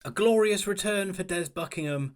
A glorious return for Des Buckingham,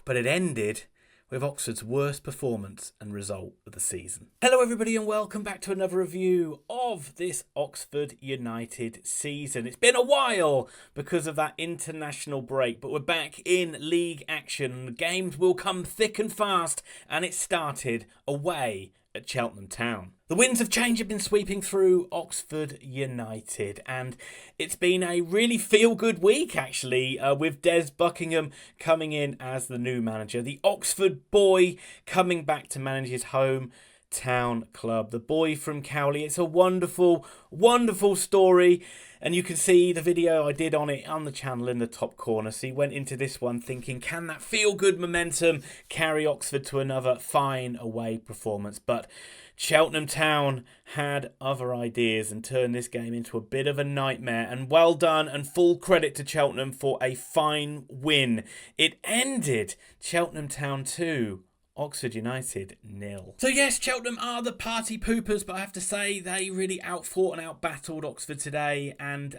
but it ended with Oxford's worst performance and result of the season. Hello everybody and welcome back to another review of this Oxford United season. It's been a while because of that international break, but we're back in league action. The games will come thick and fast, and it started away at Cheltenham Town. The winds of change have been sweeping through Oxford United, and it's been a really feel-good week, actually, with Des Buckingham coming in as the new manager. The Oxford boy coming back to manage his hometown club. The boy from Cowley. It's a wonderful, wonderful story. And you can see the video I did on it on the channel in the top corner. So he went into this one thinking, can that feel-good momentum carry Oxford to another fine away performance? But Cheltenham Town had other ideas and turned this game into a bit of a nightmare. And well done and full credit to Cheltenham for a fine win. It ended Cheltenham Town 2. Oxford United 0. So yes, Cheltenham are the party poopers, but I have to say they really outfought and outbattled Oxford today, and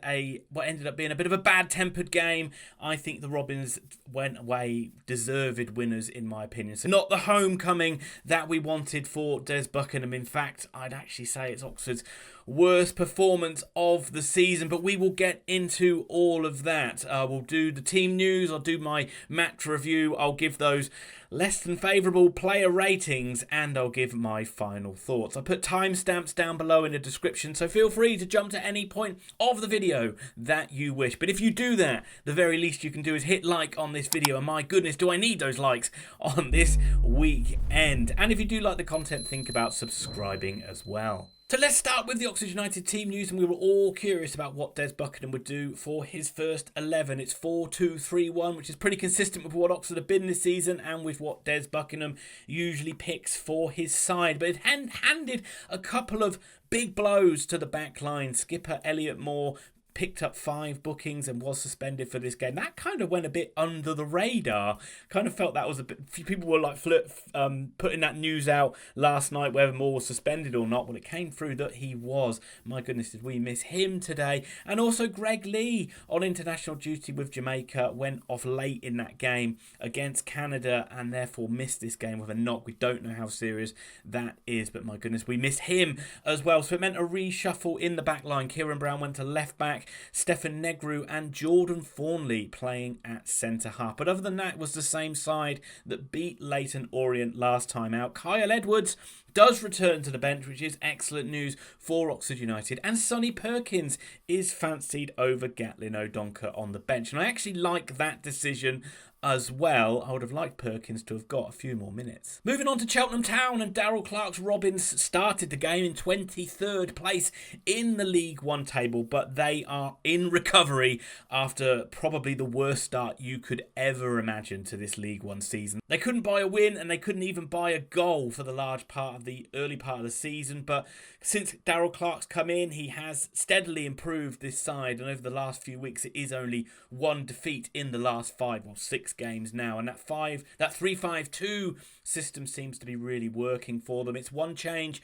what ended up being a bit of a bad-tempered game. I think the Robbins went away deserved winners in my opinion. So not the homecoming that we wanted for Des Buckingham. In fact, I'd actually say it's Oxford's worst performance of the season, but we will get into all of that. We'll do the team news, I'll do my match review, I'll give those less than favourable player ratings, and I'll give my final thoughts. I put timestamps down below in the description, so feel free to jump to any point of the video that you wish. But if you do that, the very least you can do is hit like on this video, and my goodness, do I need those likes on this weekend. And if you do like the content, think about subscribing as well. So let's start with the Oxford United team news, and we were all curious about what Des Buckingham would do for his first 11. It's 4-2-3-1, which is pretty consistent with what Oxford have been this season and with what Des Buckingham usually picks for his side. But it handed a couple of big blows to the backline. Skipper Elliot Moore picked up 5 bookings and was suspended for this game. That kind of went a bit under the radar. Kind of felt that was a bit... People were like putting that news out last night whether Moore was suspended or not. Well, it came through that he was. My goodness, did we miss him today. And also Greg Lee on international duty with Jamaica went off late in that game against Canada and therefore missed this game with a knock. We don't know how serious that is, but my goodness, we missed him as well. So it meant a reshuffle in the back line. Kieran Brown went to left back, Stephan Negru and Jordan Thornley playing at centre-half. But other than that, it was the same side that beat Leyton Orient last time out. Kyle Edwards does return to the bench, which is excellent news for Oxford United. And Sonny Perkins is fancied over Gatlin O'Donkor on the bench. And I actually like that decision as well. I would have liked Perkins to have got a few more minutes. Moving on to Cheltenham Town, and Darryl Clark's Robbins started the game in 23rd place in the League One table, but they are in recovery after probably the worst start you could ever imagine to this League One season. They couldn't buy a win and they couldn't even buy a goal for the large part of the early part of the season, but since Darryl Clark's come in, he has steadily improved this side, and over the last few weeks it is only one defeat in the last 6 games now, and that 3-5-2 system seems to be really working for them. It's one change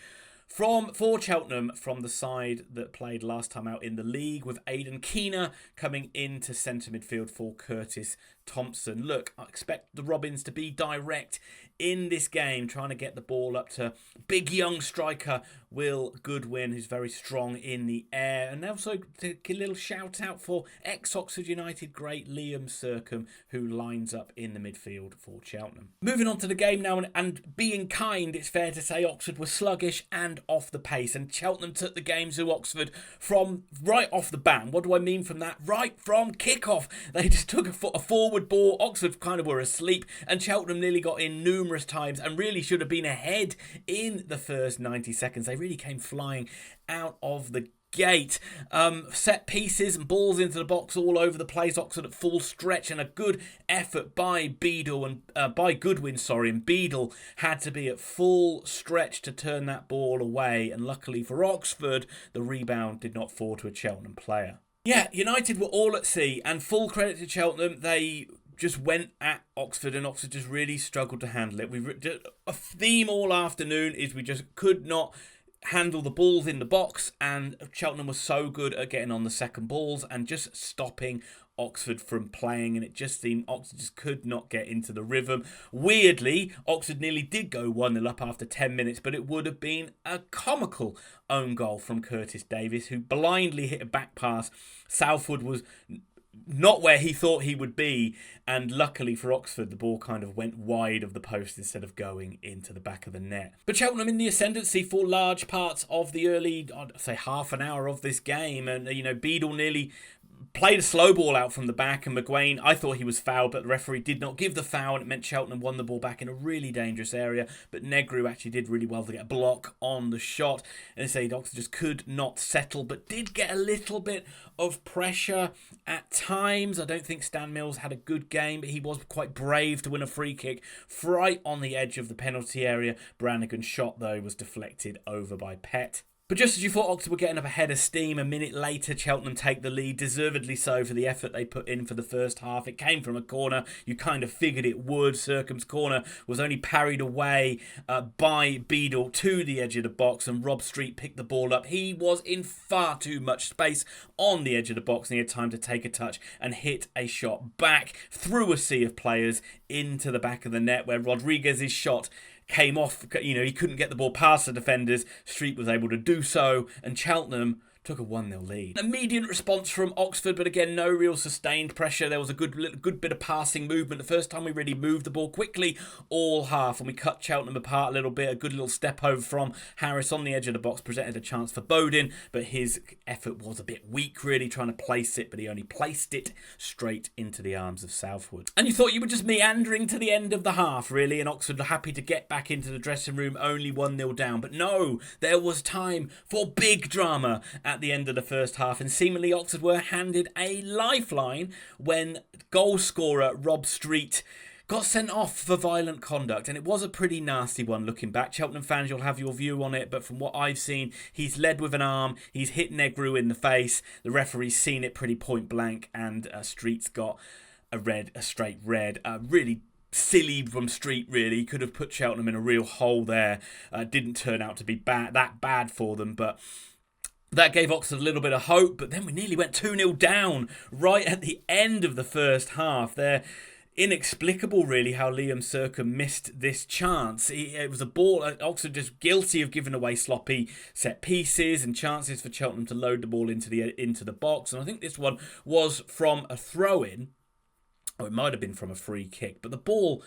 for Cheltenham from the side that played last time out in the league, with Aidan Keener coming into centre midfield for Curtis Thompson. Look, I expect the Robbins to be direct in this game, trying to get the ball up to big young striker Will Goodwin, who's very strong in the air. And also a little shout out for ex-Oxford United great Liam Sercombe, who lines up in the midfield for Cheltenham. Moving on to the game now, and being kind, it's fair to say Oxford was sluggish and off the pace, and Cheltenham took the game to Oxford from right off the bat. What do I mean from that? Right from kickoff. They just took a forward ball. Oxford kind of were asleep, and Cheltenham nearly got in numerous times and really should have been ahead in the first 90 seconds. They really came flying out of the gate. Set pieces and balls into the box all over the place. Oxford at full stretch, and a good effort by Goodwin, and Beadle had to be at full stretch to turn that ball away, and luckily for Oxford, the rebound did not fall to a Cheltenham player. Yeah, United were all at sea, and full credit to Cheltenham. They just went at Oxford, and Oxford just really struggled to handle it. A theme all afternoon is we just could not handle the balls in the box, and Cheltenham was so good at getting on the second balls and just stopping Oxford from playing, and it just seemed Oxford just could not get into the rhythm. Weirdly, Oxford nearly did go 1-0 up after 10 minutes, but it would have been a comical own goal from Curtis Davis, who blindly hit a back pass. Southwood was not where he thought he would be, and luckily for Oxford, the ball kind of went wide of the post instead of going into the back of the net. But Cheltenham in the ascendancy for large parts of the early, I'd say half an hour of this game, and Beadle nearly played a slow ball out from the back, and McGuane, I thought he was fouled, but the referee did not give the foul, and it meant Cheltenham won the ball back in a really dangerous area. But Negru actually did really well to get a block on the shot, and say Oxford just could not settle, but did get a little bit of pressure at times. I don't think Stan Mills had a good game, but he was quite brave to win a free kick right on the edge of the penalty area. Brannigan's shot, though, was deflected over by Pett. But just as you thought Oxford were getting up a head of steam, a minute later Cheltenham take the lead, deservedly so for the effort they put in for the first half. It came from a corner. You kind of figured it would. Circum's corner was only parried away by Beadle to the edge of the box, and Rob Street picked the ball up. He was in far too much space on the edge of the box, and he had time to take a touch and hit a shot back through a sea of players into the back of the net, where Rodrigues' shot came off. He couldn't get the ball past the defenders. Street was able to do so, and Cheltenham took a 1-0 lead. Immediate response from Oxford, but again, no real sustained pressure. There was a good bit of passing movement. The first time we really moved the ball quickly all half, and we cut Cheltenham apart a little bit. A good little step over from Harris on the edge of the box presented a chance for Bodin, but his effort was a bit weak, really, trying to place it, but he only placed it straight into the arms of Southwood. And you thought you were just meandering to the end of the half, really, and Oxford were happy to get back into the dressing room, only 1-0 down. But no, there was time for big drama at the end of the first half, and seemingly Oxford were handed a lifeline when goal scorer Rob Street got sent off for violent conduct, and it was a pretty nasty one looking back. Cheltenham fans, you'll have your view on it, but from what I've seen, he's led with an arm, he's hit Negru in the face, the referee's seen it pretty point blank, and Street's got a straight red. Really silly from Street, really. Could have put Cheltenham in a real hole there. Didn't turn out to be that bad for them, but that gave Oxford a little bit of hope. But then we nearly went 2-0 down right at the end of the first half. They're inexplicable, really, how Liam Circum missed this chance. It was a ball. Oxford just guilty of giving away sloppy set pieces and chances for Cheltenham to load the ball into the box. And I think this one was from a throw-in, or it might have been from a free kick. But the ball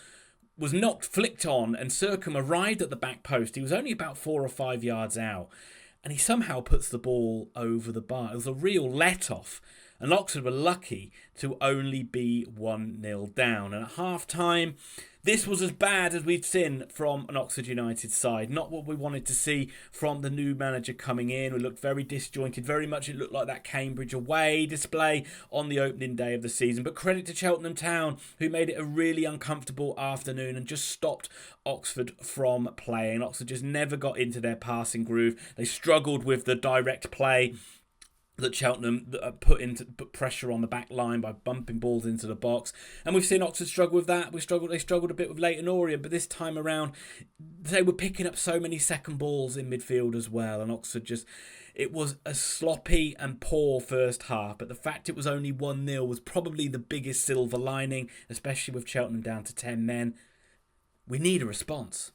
was not flicked on, and Circum arrived at the back post. He was only about 4 or 5 yards out, and he somehow puts the ball over the bar. It was a real let-off, and Oxford were lucky to only be 1-0 down. And at half-time, this was as bad as we'd seen from an Oxford United side. Not what we wanted to see from the new manager coming in. We looked very disjointed. Very much it looked like that Cambridge away display on the opening day of the season. But credit to Cheltenham Town, who made it a really uncomfortable afternoon and just stopped Oxford from playing. Oxford just never got into their passing groove. They struggled with the direct play that Cheltenham put pressure on the back line by bumping balls into the box, and we've seen Oxford struggle with that. They struggled a bit with Leighton Orient, but this time around they were picking up so many second balls in midfield as well, and Oxford it was a sloppy and poor first half, but the fact it was only 1-0 was probably the biggest silver lining, especially with Cheltenham down to 10 men. We need a response.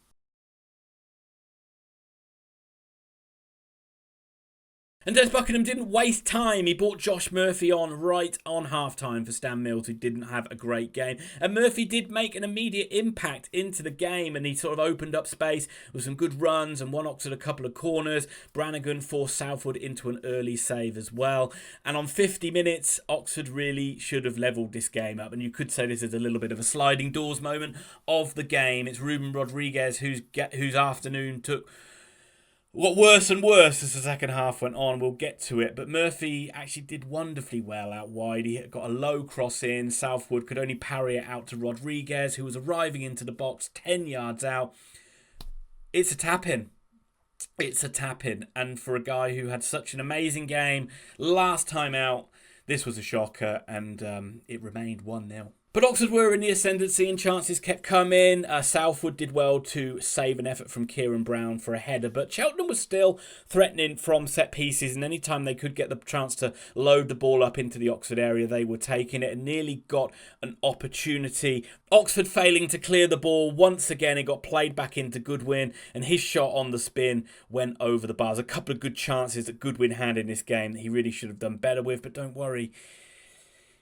And Des Buckingham didn't waste time. He brought Josh Murphy on right on half-time for Stan Mills, who didn't have a great game. And Murphy did make an immediate impact into the game, and he sort of opened up space with some good runs and won Oxford a couple of corners. Brannigan forced Southwood into an early save as well. And on 50 minutes, Oxford really should have levelled this game up. And you could say this is a little bit of a sliding doors moment of the game. It's Ruben Rodrigues whose afternoon got worse and worse as the second half went on. We'll get to it. But Murphy actually did wonderfully well out wide. He got a low cross in. Southwood could only parry it out to Rodrigues, who was arriving into the box 10 yards out. It's a tap-in. It's a tap-in. And for a guy who had such an amazing game last time out, this was a shocker, and it remained 1-0. But Oxford were in the ascendancy and chances kept coming. Southwood did well to save an effort from Kieran Brown for a header, but Cheltenham was still threatening from set pieces, and any time they could get the chance to load the ball up into the Oxford area, they were taking it and nearly got an opportunity. Oxford failing to clear the ball. Once again, it got played back into Goodwin, and his shot on the spin went over the bars. A couple of good chances that Goodwin had in this game that he really should have done better with, but don't worry,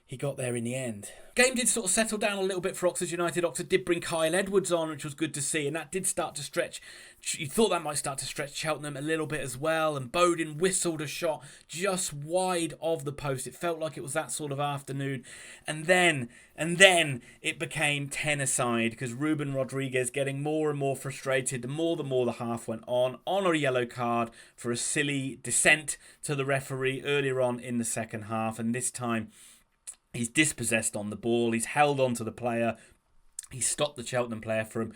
he got there in the end. Game did sort of settle down a little bit for Oxford United. Oxford did bring Kyle Edwards on, which was good to see, and that did start to stretch. You thought that might start to stretch Cheltenham a little bit as well, and Bowden whistled a shot just wide of the post. It felt like it was that sort of afternoon, and then it became 10-a-side because Ruben Rodrigues getting more and more frustrated the more the half went on a yellow card for a silly dissent to the referee earlier on in the second half, and this time he's dispossessed on the ball. He's held on to the player. He stopped the Cheltenham player from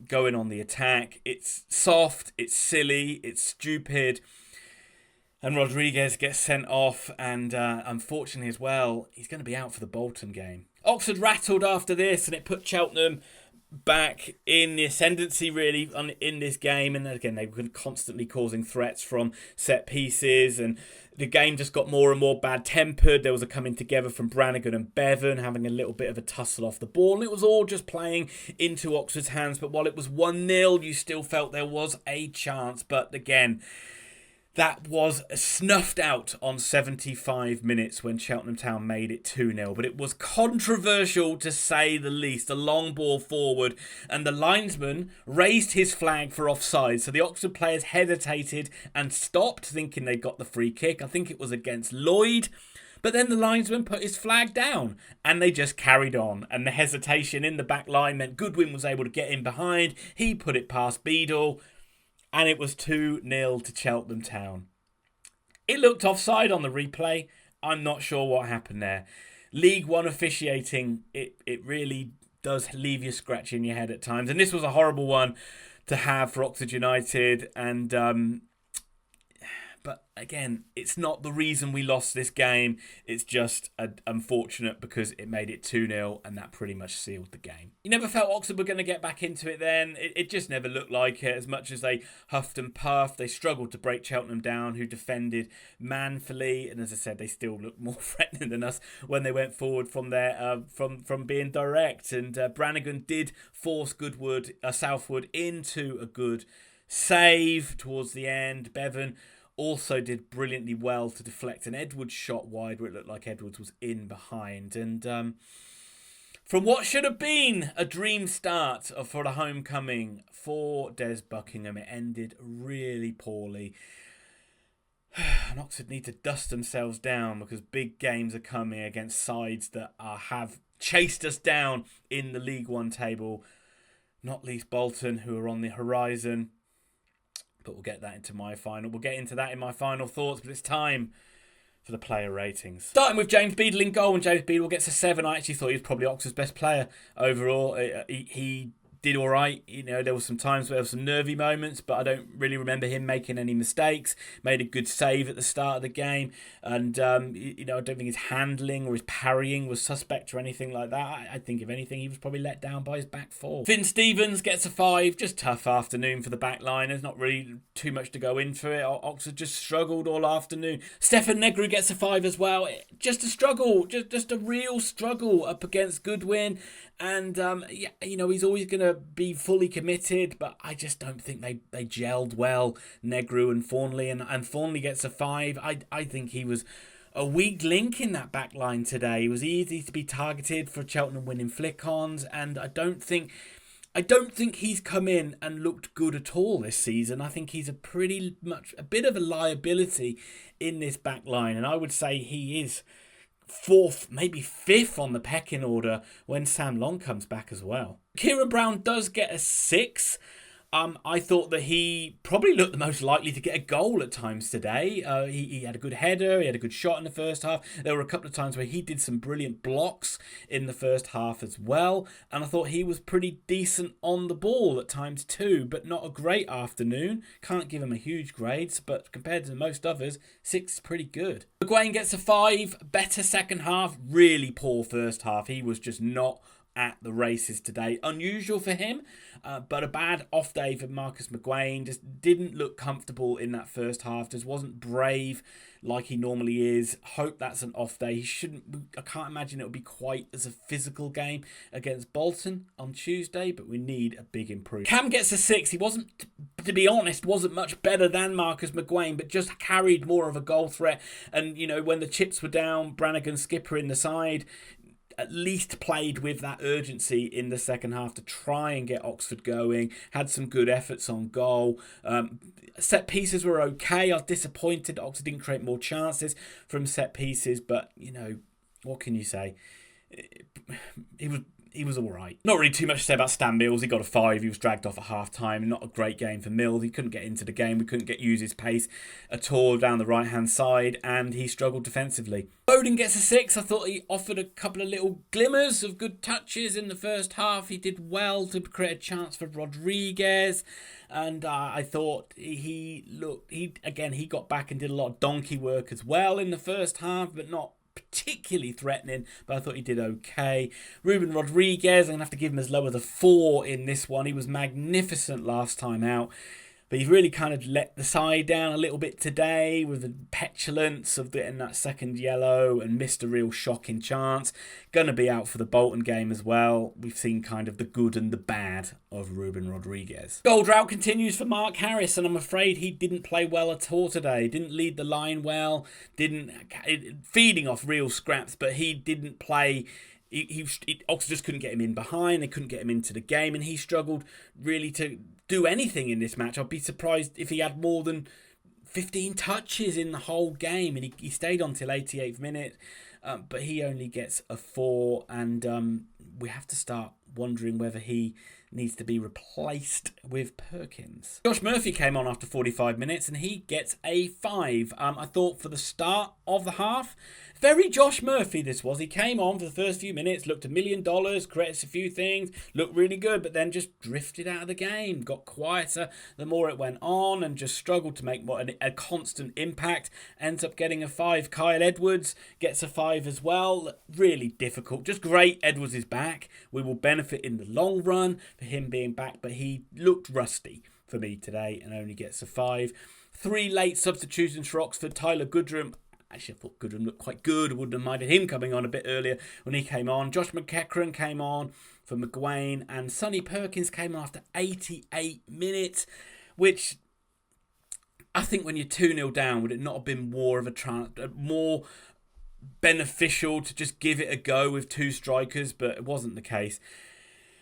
going on the attack. It's soft. It's silly. It's stupid. And Rodrigues gets sent off. And unfortunately as well, he's going to be out for the Bolton game. Oxford rattled after this, and it put Cheltenham back in the ascendancy really in this game. And again, they were constantly causing threats from set pieces, and the game just got more and more bad-tempered. There was a coming together from Brannigan and Bevan, having a little bit of a tussle off the ball. And it was all just playing into Oxford's hands. But while it was 1-0, you still felt there was a chance. But again, that was snuffed out on 75 minutes when Cheltenham Town made it 2-0. But it was controversial to say the least. A long ball forward, and the linesman raised his flag for offside. So the Oxford players hesitated and stopped, thinking they got the free kick. I think it was against Lloyd. But then the linesman put his flag down, and they just carried on. And the hesitation in the back line meant Goodwin was able to get in behind. He put it past Beadle, and it was 2-0 to Cheltenham Town. It looked offside on the replay. I'm not sure what happened there. League One officiating, it really does leave you scratching your head at times. And this was a horrible one to have for Oxford United. And but again, it's not the reason we lost this game. It's just unfortunate because it made it 2-0, and that pretty much sealed the game. You never felt Oxford were going to get back into it then. It just never looked like it. As much as they huffed and puffed, they struggled to break Cheltenham down, who defended manfully. And as I said, they still looked more threatening than us when they went forward from there, from being direct. And Brannigan did force Southwood into a good save towards the end. Bevan also did brilliantly well to deflect an Edwards shot wide where it looked like Edwards was in behind. And from what should have been a dream start for the homecoming for Des Buckingham, it ended really poorly. And Oxford need to dust themselves down because big games are coming against sides that have chased us down in the League One table. Not least Bolton, who are on the horizon. But we'll get that into my final. We'll get into that in my final thoughts. But it's time for the player ratings. Starting with James Beadle in goal, and James Beadle gets a 7. I actually thought he was probably Oxford's best player overall. He did all right. You know, there were some times where there were some nervy moments, but I don't really remember him making any mistakes. Made a good save at the start of the game, and I don't think his handling or his parrying was suspect or anything like that. I think if anything, he was probably let down by his back four. Finn Stevens gets a 5. Just tough afternoon for the back line. There's not really too much to go into it. Oxford just struggled all afternoon. Stephan Negru gets a 5 as well. Just a struggle, just a real struggle up against Goodwin. And, he's always going to be fully committed, but I just don't think they gelled well, Negru and Thornley. And Thornley gets a 5. I think he was a weak link in that back line today. He was easy to be targeted for Cheltenham winning flick-ons, and I don't think he's come in and looked good at all this season. I think he's a bit of a liability in this back line, and I would say he is 4th, maybe 5th on the pecking order when Sam Long comes back as well. Kieran Brown does get a 6. I thought that he probably looked the most likely to get a goal at times today. He had a good header, he had a good shot in the first half. There were a couple of times where he did some brilliant blocks in the first half as well. And I thought he was pretty decent on the ball at times too, but not a great afternoon. Can't give him a huge grade, but compared to most others, 6 is pretty good. Goodwin gets a 5, better second half, really poor first half. He was just not at the races today. Unusual for him, but a bad off day for Marcus McGuane. Just didn't look comfortable in that first half. Just wasn't brave like he normally is. Hope that's an off day. He shouldn't. I can't imagine it'll be quite as a physical game against Bolton on Tuesday, but we need a big improvement. Cam gets a 6. He wasn't, to be honest, wasn't much better than Marcus McGuane, but just carried more of a goal threat. And, you know, when the chips were down, Brannigan, skipper in the side, at least played with that urgency in the second half to try and get Oxford going. Had some good efforts on goal. Set pieces were okay. I was disappointed Oxford didn't create more chances from set pieces, but, you know, what can you say? He was all right. Not really too much to say about Stan Mills. He got a 5. He was dragged off at half-time. Not a great game for Mills. He couldn't get into the game. We couldn't use his pace at all down the right-hand side, and he struggled defensively. Bowden gets a 6. I thought he offered a couple of little glimmers of good touches in the first half. He did well to create a chance for Rodrigues, and I thought he got back and did a lot of donkey work as well in the first half, but not particularly threatening, but I thought he did okay. Ruben Rodrigues, I'm going to have to give him as low as a 4 in this one. He was magnificent last time out, but he really kind of let the side down a little bit today with the petulance of getting that second yellow and missed a real shocking chance. Going to be out for the Bolton game as well. We've seen kind of the good and the bad of Ruben Rodrigues. Goal drought continues for Mark Harris, and I'm afraid he didn't play well at all today. Didn't lead the line well, feeding off real scraps, but he didn't play. Oxford just couldn't get him in behind. They couldn't get him into the game, and he struggled really to do anything in this match. I'd be surprised if he had more than 15 touches in the whole game, and he stayed on till 88th minute, but he only gets a 4, and we have to start wondering whether he needs to be replaced with Perkins. Josh Murphy came on after 45 minutes and he gets a 5. I thought for the start of the half, very Josh Murphy this was. He came on for the first few minutes, looked $1 million, created a few things, looked really good, but then just drifted out of the game, got quieter the more it went on, and just struggled to make a constant impact. Ends up getting a 5. Kyle Edwards gets a 5 as well. Really difficult. Just great Edwards is back. We will benefit in the long run for him being back, but he looked rusty for me today and only gets a 5. 3 late substitutions for Oxford. Tyler Goodwin. Actually, I thought Goodwin looked quite good. I wouldn't have minded him coming on a bit earlier when he came on. Josh McEachran came on for McGuane, and Sonny Perkins came on after 88 minutes, which I think when you're 2-0 down, would it not have been more beneficial to just give it a go with 2 strikers? But it wasn't the case.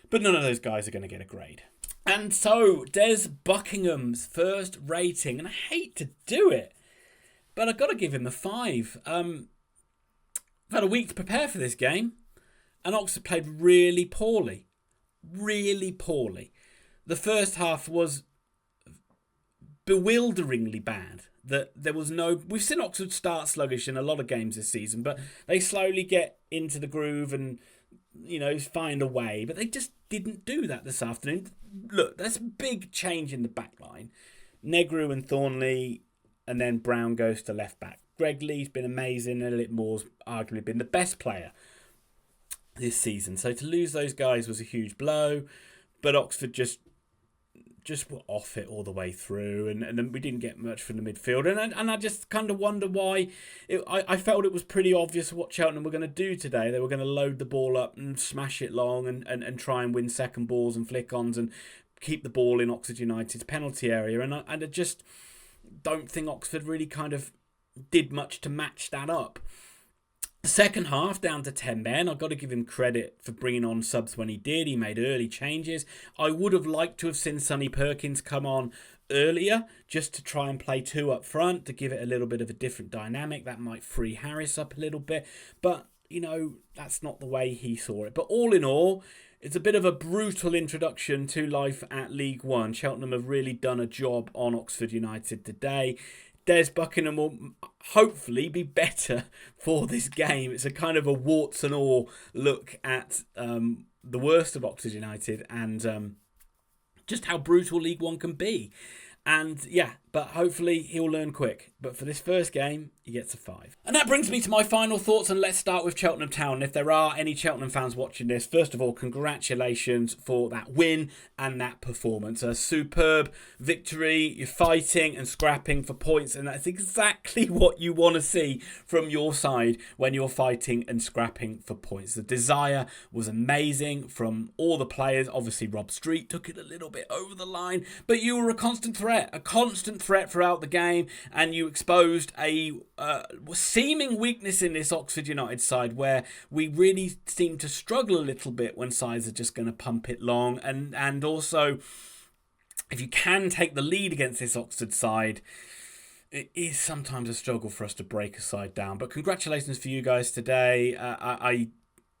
But none of those guys are going to get a grade. And so, Des Buckingham's first rating, and I hate to do it, but I've got to give him a 5. I've had a week to prepare for this game, and Oxford played really poorly. Really poorly. The first half was bewilderingly bad. We've seen Oxford start sluggish in a lot of games this season, but they slowly get into the groove and, you know, find a way. But they just didn't do that this afternoon. Look, there's a big change in the backline. Negru and Thornley, and then Brown goes to left back. Greg Lee's been amazing, and Elliot Moore's arguably been the best player this season. So to lose those guys was a huge blow, but Oxford just were off it all the way through, and then we didn't get much from the midfield. And I just kind of wonder why. I felt it was pretty obvious what Cheltenham were going to do today. They were going to load the ball up and smash it long and try and win second balls and flick-ons and keep the ball in Oxford United's penalty area. And I just don't think Oxford really kind of did much to match that up. The second half, down to 10 men. I've got to give him credit for bringing on subs when he did. He made early changes. I would have liked to have seen Sonny Perkins come on earlier, just to try and play 2 up front, to give it a little bit of a different dynamic. That might free Harris up a little bit. But that's not the way he saw it. But all in all, it's a bit of a brutal introduction to life at League One. Cheltenham have really done a job on Oxford United today. Des Buckingham will hopefully be better for this game. It's a kind of a warts and all look at the worst of Oxford United and just how brutal League One can be. And yeah, but hopefully he'll learn quick. But for this first game, he gets a 5. And that brings me to my final thoughts, and let's start with Cheltenham Town. If there are any Cheltenham fans watching this, first of all, congratulations for that win and that performance. A superb victory. You're fighting and scrapping for points, and that's exactly what you want to see from your side when you're fighting and scrapping for points. The desire was amazing from all the players. Obviously, Rob Street took it a little bit over the line, but you were a constant threat throughout the game, and you exposed a seeming weakness in this Oxford United side where we really seem to struggle a little bit when sides are just going to pump it long, and also if you can take the lead against this Oxford side, it is sometimes a struggle for us to break a side down. But congratulations for you guys today.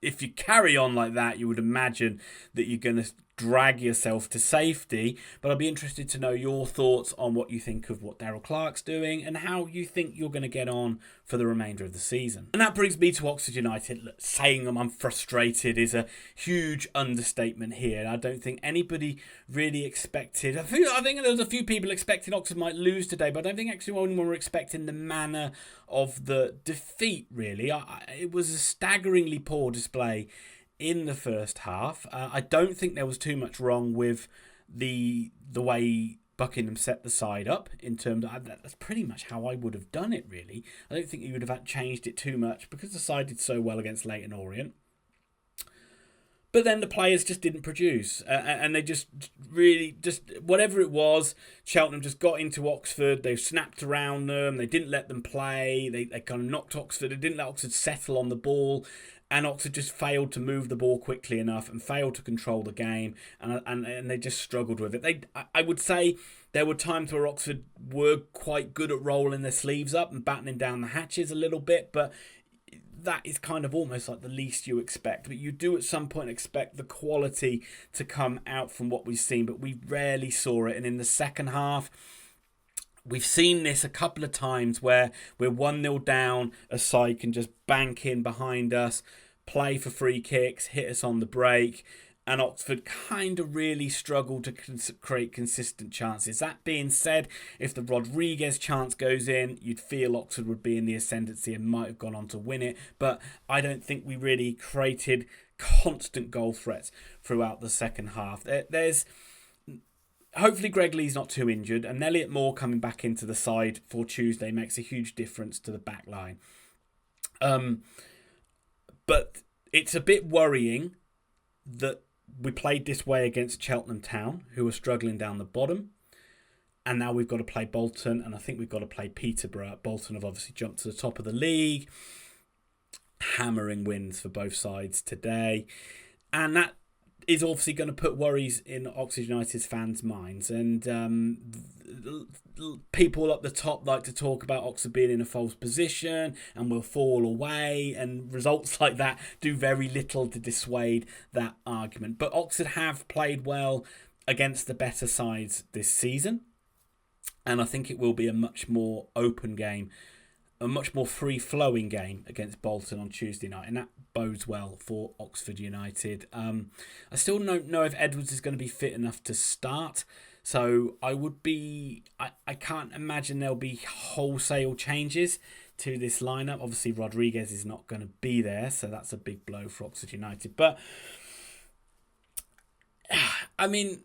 If you carry on like that, you would imagine that you're going to drag yourself to safety. But I'd be interested to know your thoughts on what you think of what Daryl Clark's doing and how you think you're going to get on for the remainder of the season. And that brings me to Oxford United. Look, saying I'm frustrated is a huge understatement here. I don't think anybody really expected. I think there was a few people expecting Oxford might lose today, but I don't think actually anyone were expecting the manner of the defeat, really. It was a staggeringly poor display in the first half. I don't think there was too much wrong with the way Buckingham set the side up in terms of that's pretty much how I would have done it, really. I don't think you would have changed it too much because the side did so well against Leyton Orient. But then the players just didn't produce, and they just really, whatever it was, Cheltenham just got into Oxford, they snapped around them, they didn't let them play, they kind of knocked Oxford, they didn't let Oxford settle on the ball, and Oxford just failed to move the ball quickly enough and failed to control the game, and they just struggled with it. I would say there were times where Oxford were quite good at rolling their sleeves up and battening down the hatches a little bit, but that is kind of almost like the least you expect. But you do at some point expect the quality to come out from what we've seen, but we rarely saw it. And in the second half, we've seen this a couple of times where we're 1-0 down, a side can just bank in behind us, play for free kicks, hit us on the break, and Oxford kind of really struggled to create consistent chances. That being said, if the Rodrigues chance goes in, you'd feel Oxford would be in the ascendancy and might have gone on to win it. But I don't think we really created constant goal threats throughout the second half. There's hopefully Greg Lee's not too injured, and Elliot Moore coming back into the side for Tuesday makes a huge difference to the back line. But it's a bit worrying that we played this way against Cheltenham Town, who are struggling down the bottom. And now we've got to play Bolton, and I think we've got to play Peterborough. Bolton have obviously jumped to the top of the league. Hammering wins for both sides today. And that is obviously going to put worries in Oxford United's fans' minds. And people up the top like to talk about Oxford being in a false position and will fall away. And results like that do very little to dissuade that argument. But Oxford have played well against the better sides this season. And I think it will be a much more open game, a much more free-flowing game against Bolton on Tuesday night, and that bodes well for Oxford United. I still don't know if Edwards is going to be fit enough to start, so I can't imagine there'll be wholesale changes to this lineup. Obviously, Rodrigues is not going to be there, so that's a big blow for Oxford United. But, I mean,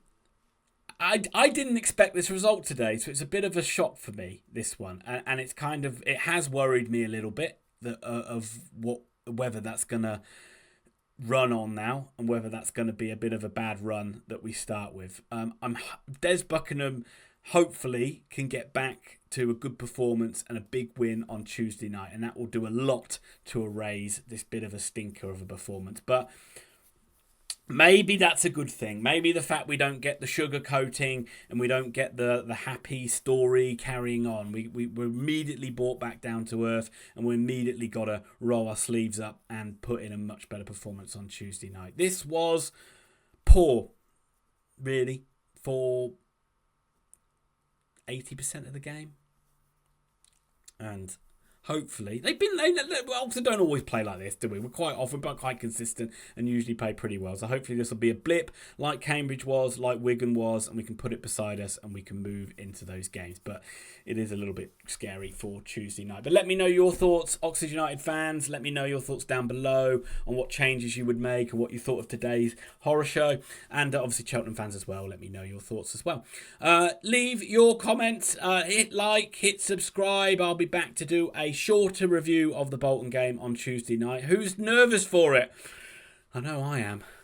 I didn't expect this result today, so it's a bit of a shock for me, this one. And it's kind of, it has worried me a little bit whether that's going to run on now and whether that's going to be a bit of a bad run that we start with. Des Buckingham hopefully can get back to a good performance and a big win on Tuesday night, and that will do a lot to erase this bit of a stinker of a performance. But maybe that's a good thing. Maybe the fact we don't get the sugar coating and we don't get the happy story carrying on. We're immediately brought back down to earth, and we immediately got to roll our sleeves up and put in a much better performance on Tuesday night. This was poor, really, for 80% of the game. And hopefully, Oxford don't always play like this, do we? We're quite often but quite consistent and usually play pretty well. So hopefully this will be a blip like Cambridge was, like Wigan was, and we can put it beside us and we can move into those games. But it is a little bit scary for Tuesday night. But let me know your thoughts, Oxford United fans. Let me know your thoughts down below on what changes you would make and what you thought of today's horror show. And obviously Cheltenham fans as well. Let me know your thoughts as well. Leave your comments. Hit like, hit subscribe. I'll be back to do a shorter review of the Bolton game on Tuesday night. Who's nervous for it? I know I am.